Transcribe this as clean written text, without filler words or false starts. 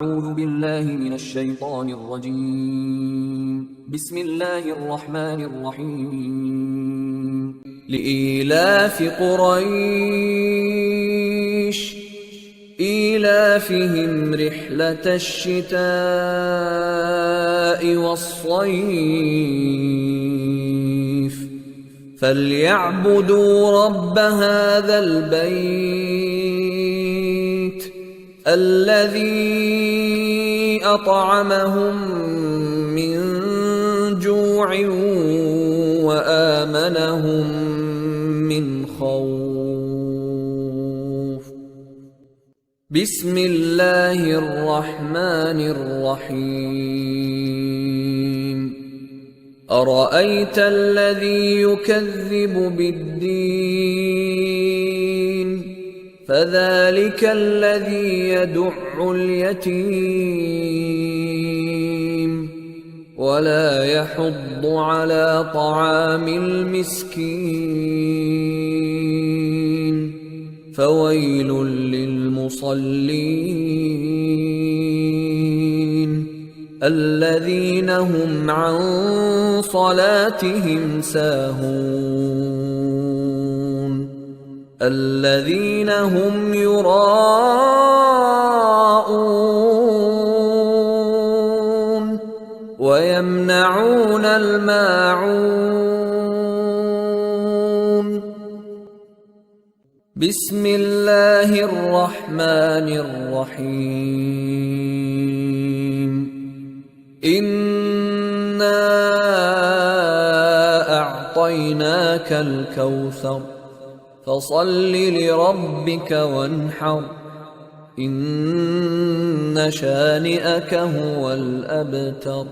أعوذ بالله من الشيطان الرجيم. بسم الله الرحمن الرحيم. لإيلاف قريش إيلافهم رحلة الشتاء والصيف فليعبدوا رب هذا البيت الذي أطعمهم من جوع وآمنهم من خوف. بسم الله الرحمن الرحيم. أرأيت الذي يكذب بالدين فذلك الذي يدع اليتيم ولا يحض على طعام المسكين فويل للمصلين الذين هم عن صلاتهم ساهون الذين هم يراءون ويمنعون الماعون. بسم الله الرحمن الرحيم. إنا أعطيناك الكوثر فصل لربك وانحر إن شانئك هو الأبتر.